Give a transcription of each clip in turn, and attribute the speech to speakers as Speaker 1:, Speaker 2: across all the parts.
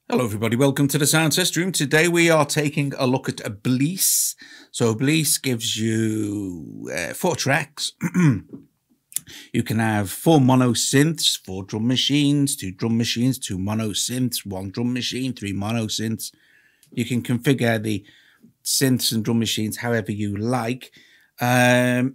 Speaker 1: Hello everybody, welcome to the Sound Test Room. Today we are taking a look at BLEASS. So BLEASS gives you 4 tracks. You can have 4 mono synths, 4 drum machines, 2 drum machines, 2 mono synths, 1 drum machine, 3 mono synths. You can configure the synths and drum machines however you like. It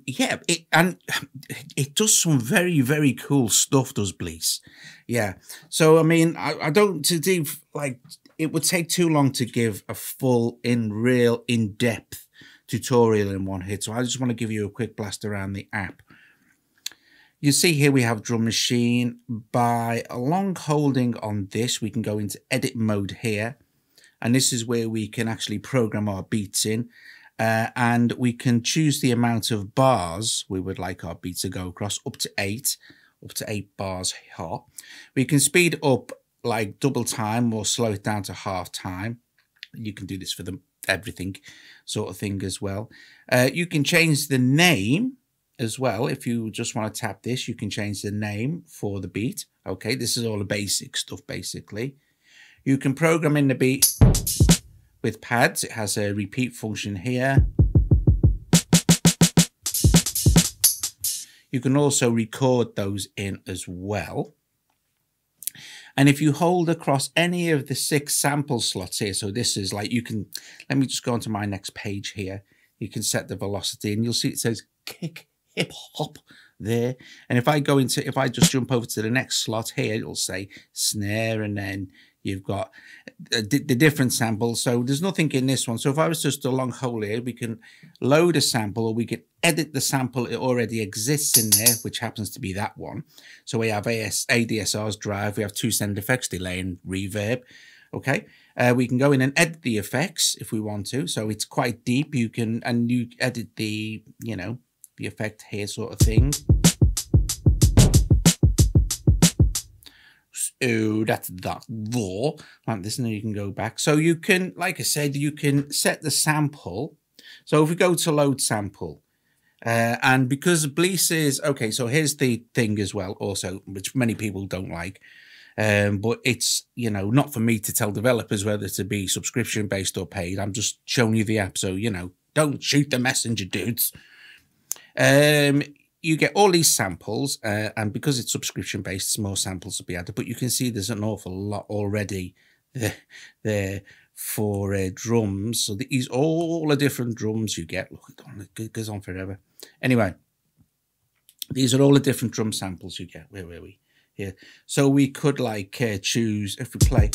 Speaker 1: does some very cool stuff, does BLEASS. Yeah, so I mean, I don't to do like it would take too long to give a full in-depth tutorial in one hit, so I just want to give you a quick blast around the app. You see here we have drum machine. By long holding on this, we can go into edit mode here, and this is where we can actually program our beats in. And we can choose the amount of bars we would like our beat to go across, up to 8 bars here. We can speed up like double time or slow it down to half time. You can do this for everything sort of thing as well. You can change the name as well. If you just want to tap this, you can change the name for the beat. Okay, this is all the basic stuff basically. You can program in the beat with pads. It has a repeat function here. You can also record those in as well. And if you hold across any of the 6 sample slots here, so this is like, you can, let me just go onto my next page here. You can set the velocity and you'll see it says kick, hip hop there. And if I just jump over to the next slot here, it'll say snare, and then you've got the different samples. So there's nothing in this one. So if I was just a long hole here, we can load a sample, or we can edit the sample. It already exists in there, which happens to be that one. So we have ADSR's drive. We have 2 sound effects, delay and reverb. Okay. We can go in and edit the effects if we want to. So it's quite deep. You can, and you edit the, you know, the effect here sort of thing. So that's that raw like this, and then you can go back. So you can, like I said, you can set the sample. So if we go to load sample, and because BLEASS is okay, so here's the thing as well also, which many people don't like, but it's, you know, not for me to tell developers whether to be subscription based or paid. I'm just showing you the app, so you know, don't shoot the messenger, dudes. You get all these samples, and because it's subscription based, more samples will be added. But you can see there's an awful lot already there for drums. So these all the different drums you get. Look, it goes on forever. Anyway, these are all the different drum samples you get. Where were we? Here. So we could like choose, if we play.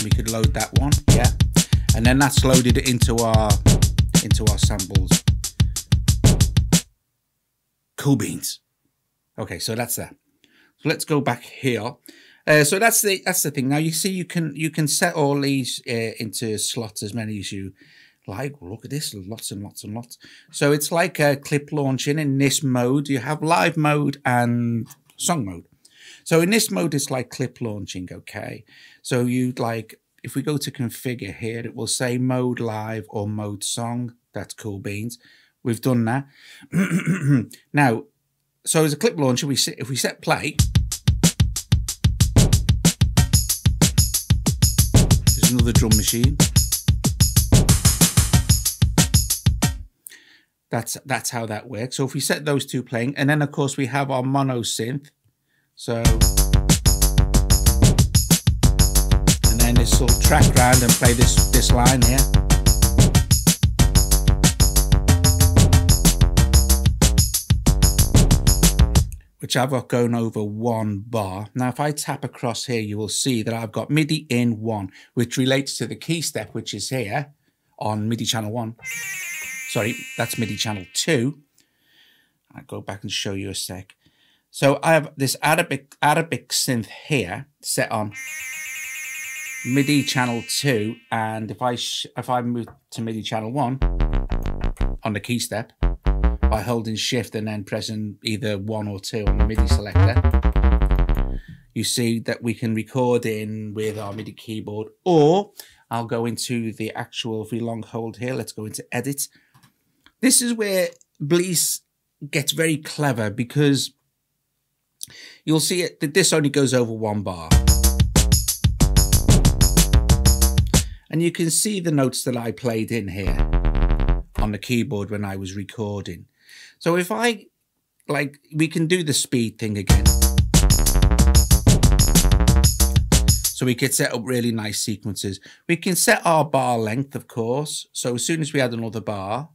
Speaker 1: We could load that one, yeah, and then that's loaded into our samples. Cool beans. Okay, so that's that. So let's go back here. So that's the thing. Now you see you can set all these into slots, as many as you like. Look at this, lots and lots and lots. So it's like a clip launching. In this mode, you have live mode and song mode. So in this mode, it's like clip launching, okay? So you'd like, if we go to configure here, it will say mode live or mode song. That's cool beans. We've done that. Now, so as a clip launcher, if we set play, there's another drum machine. That's how that works. So if we set those 2 playing, and then of course we have our mono synth. So, and then this will track round and play this line here. Which I've got going over 1 bar. Now, if I tap across here, you will see that I've got MIDI in 1, which relates to the key step, which is here on MIDI channel 1. Sorry, that's MIDI channel 2. I'll go back and show you a sec. So I have this Arabic synth here set on MIDI channel 2, and if I move to MIDI channel 1 on the key step by holding shift and then pressing either 1 or 2 on the MIDI selector, you see that we can record in with our MIDI keyboard, or I'll go into the actual, if we long hold here, let's go into edit. This is where BLEASS gets very clever, because you'll see it that this only goes over one bar. And you can see the notes that I played in here on the keyboard when I was recording. So if I, like, we can do the speed thing again. So we could set up really nice sequences. We can set our bar length, of course. So as soon as we add another bar,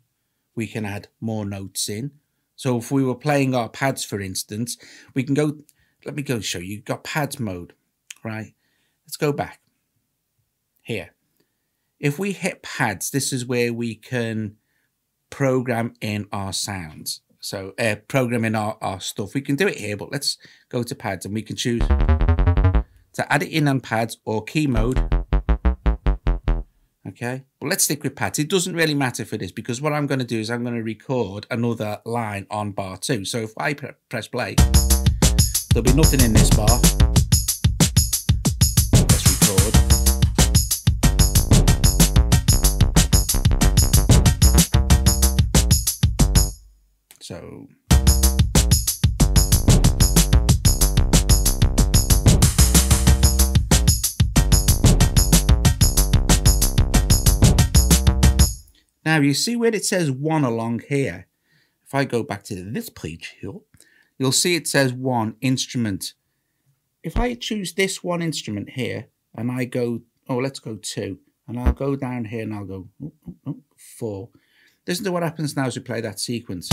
Speaker 1: we can add more notes in. So if we were playing our pads, for instance, we can go, let me go show you. You've got pads mode, right? Let's go back here. If we hit pads, this is where we can program in our sounds. So program in our stuff. We can do it here, but let's go to pads and we can choose to add it in on pads or key mode. Okay, but let's stick with pads. It doesn't really matter for this, because what I'm going to do is I'm going to record another line on bar 2. So if I press play, there'll be nothing in this bar. Let's record. So now you see where it says 1 along here. If I go back to this page here, you'll see it says 1 instrument. If I choose this one instrument here and I go, oh, let's go 2, and I'll go down here and I'll go 4. Listen to what happens now as we play that sequence.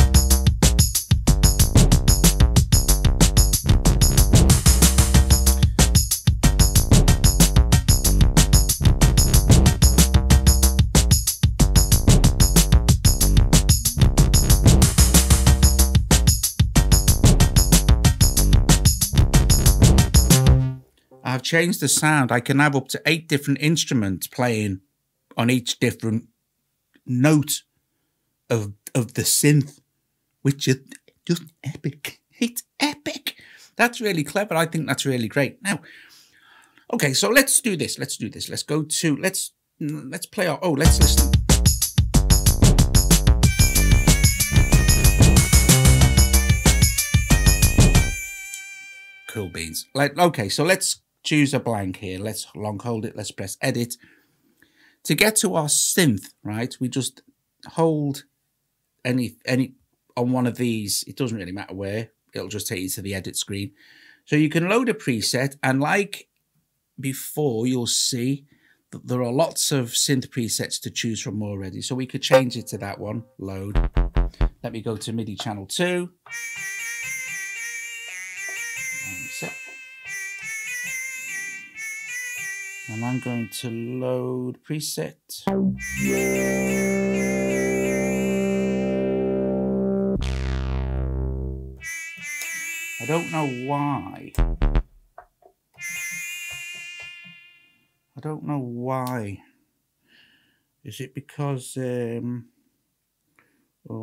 Speaker 1: I've changed the sound. I can have up to 8 different instruments playing on each different note of the synth, which is just epic. It's epic. That's really clever. I think that's really great. Now, okay, so let's do this. Let's do this. Let's go to, let's play our, oh, let's listen. Cool beans. Like, okay, so let's choose a blank here. Let's long hold it. Let's press edit. To get to our synth, right, we just hold any on one of these. It doesn't really matter where. It'll just take you to the edit screen. So you can load a preset, and like before, you'll see that there are lots of synth presets to choose from already. So we could change it to that one. Load. Let me go to MIDI channel 2. And I'm going to load preset. I don't know why. I don't know why. Is it because oh,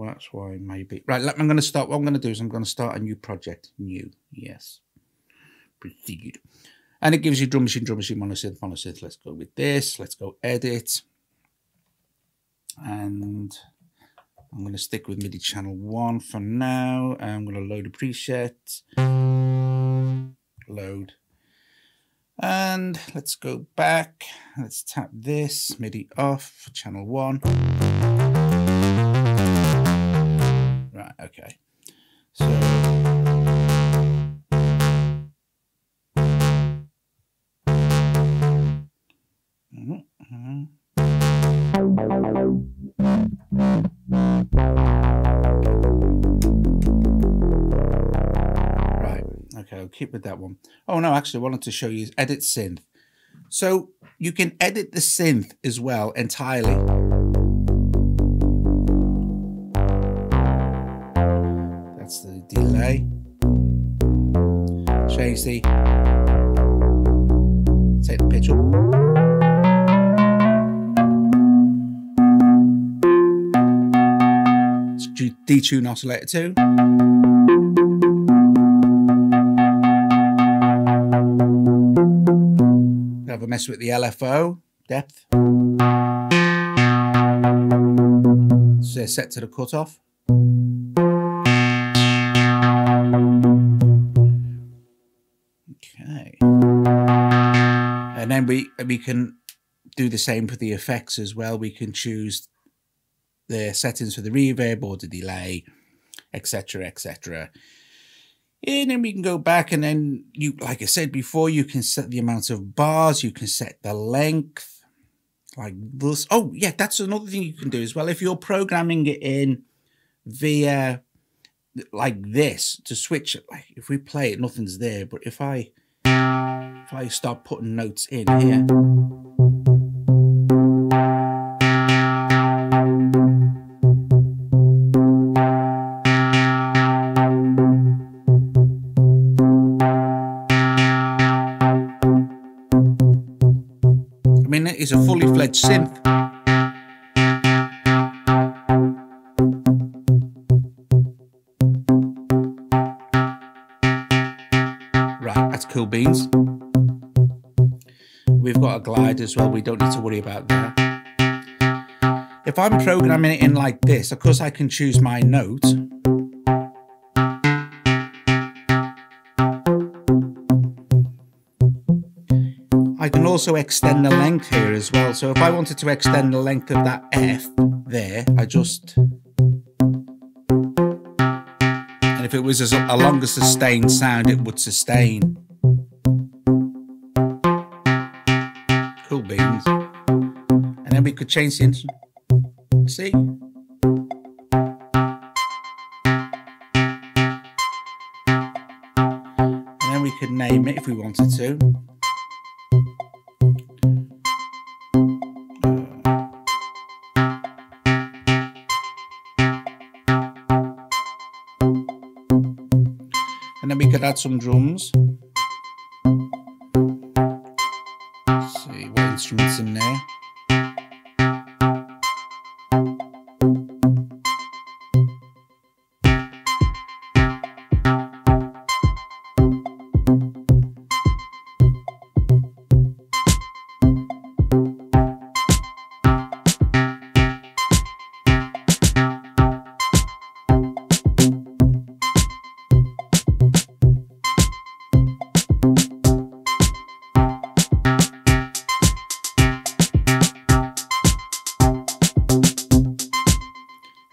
Speaker 1: that's why, maybe. Right, I'm going to start. What I'm going to do is I'm going to start a new project. New, yes. Proceed. And it gives you drum machine, monosynth, monosynth. Let's go with this. Let's go edit. And I'm going to stick with MIDI channel 1 for now. I'm going to load a preset. Load. And let's go back. Let's tap this. MIDI off. Channel 1. Right, okay. So right, okay, I'll keep with that one. Oh no, actually I wanted to show you edit synth. So you can edit the synth as well entirely. That's the delay. Change the, take the pitch up. Detune oscillator 2. Have a mess with the LFO depth. set to the cutoff. Okay. And then we can do the same for the effects as well. We can choose the settings for the reverb or the delay, etc., etc. And then we can go back, and then you, like I said before, you can set the amount of bars, you can set the length, like this. Oh yeah, that's another thing you can do as well. If you're programming it in via like this to switch, like if we play it, nothing's there. But if I start putting notes in here. I mean, it is a fully fledged synth. Right, that's cool beans. We've got a glide as well. We don't need to worry about that. If I'm programming it in like this, of course I can choose my note. I can also extend the length here as well. So if I wanted to extend the length of that F there, I just... And if it was a longer sustained sound, it would sustain. Cool beans. And then we could change the instrument. See? And then we could name it if we wanted to. And then we could add some drums. Let's see what instruments in there.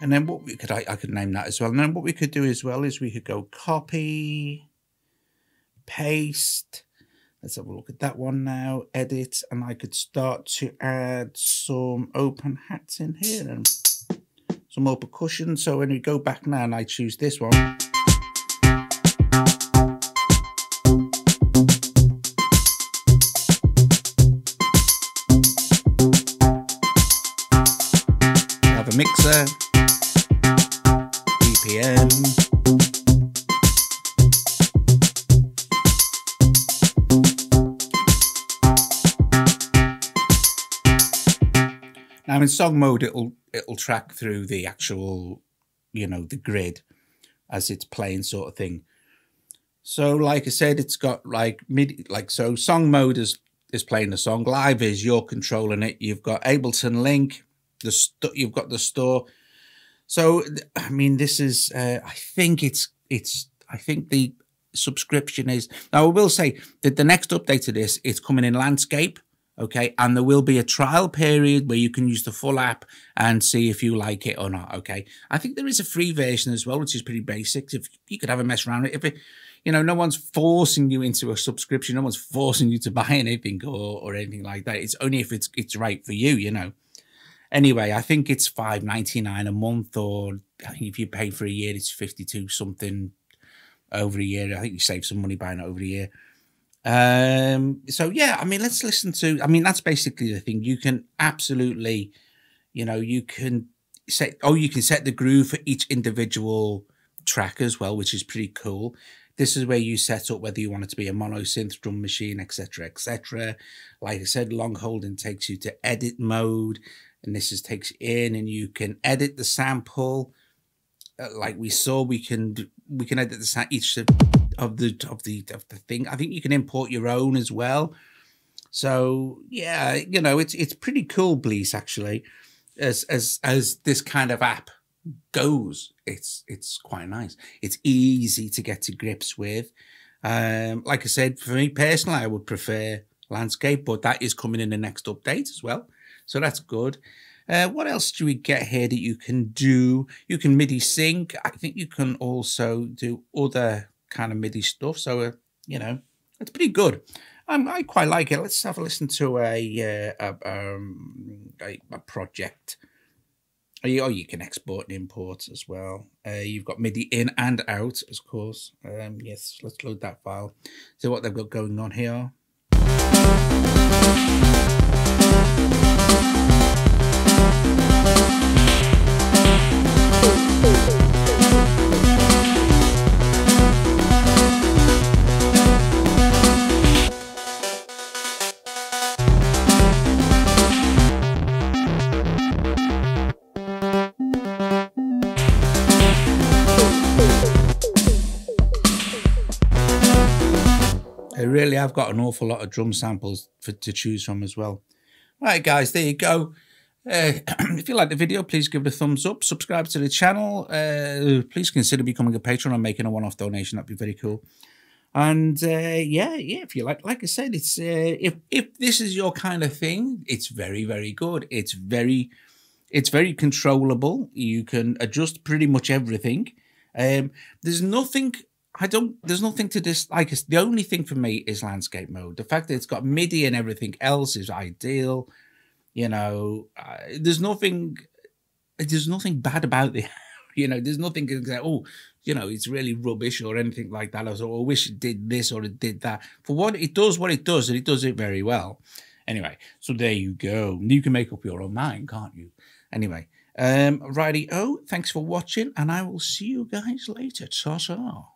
Speaker 1: And then what we could, I could name that as well. And then what we could do as well is we could go copy, paste. Let's have a look at that one now. Edit, and I could start to add some open hats in here and some more percussion. So when we go back now and I choose this one. We have a mixer. BPM. Now in song mode, it'll track through the actual, you know, the grid as it's playing sort of thing. So like I said, it's got like MIDI, like so song mode is playing the song. Live is you're controlling it. You've got Ableton Link, you've got the store. So, I mean, this is, I think I think the subscription is, now I will say that the next update to this, it's coming in landscape, okay? And there will be a trial period where you can use the full app and see if you like it or not, okay? I think there is a free version as well, which is pretty basic. If you could have a mess around it, if it, you know, no one's forcing you into a subscription, no one's forcing you to buy anything or anything like that. It's only if it's right for you, you know. Anyway, I think it's $5.99 a month, or I think if you pay for a year, it's 52 something over a year. I think you save some money buying it over a year. So yeah, I mean, let's listen to, I mean, that's basically the thing. You can absolutely, you know, you can set, you can set the groove for each individual track as well, which is pretty cool. This is where you set up whether you want it to be a mono synth drum machine, etc., etc. Like I said, long holding takes you to edit mode. And this is takes in, and you can edit the sample, like we saw. We can edit the each of the thing. I think you can import your own as well. So yeah, you know, it's pretty cool, BLEASS, actually, as this kind of app goes, it's quite nice. It's easy to get to grips with. Like I said, for me personally, I would prefer landscape, but that is coming in the next update as well, so that's good. What else do we get here that you can do? You can MIDI sync. I think you can also do other kind of MIDI stuff. So, you know, it's pretty good. I quite like it. Let's have a listen to a project. Oh, you can export and import as well. You've got MIDI in and out, of course. Yes, let's load that file. So what they've got going on here. I really have got an awful lot of drum samples to choose from as well. Right, guys, there you go. If you like the video, please give it a thumbs up. Subscribe to the channel. Please consider becoming a patron and making a one-off donation. That'd be very cool. And yeah, if you like I said, it's if this is your kind of thing, it's very, very good. It's very controllable. You can adjust pretty much everything. There's nothing to dislike. The only thing for me is landscape mode. The fact that it's got MIDI and everything else is ideal. You know, there's nothing bad about it. You know, there's nothing to say, oh, you know, it's really rubbish or anything like that. I wish it did this or it did that. For what it does, and it does it very well. Anyway, so there you go. You can make up your own mind, can't you? Anyway, righty-o, thanks for watching, and I will see you guys later. Ta-ta.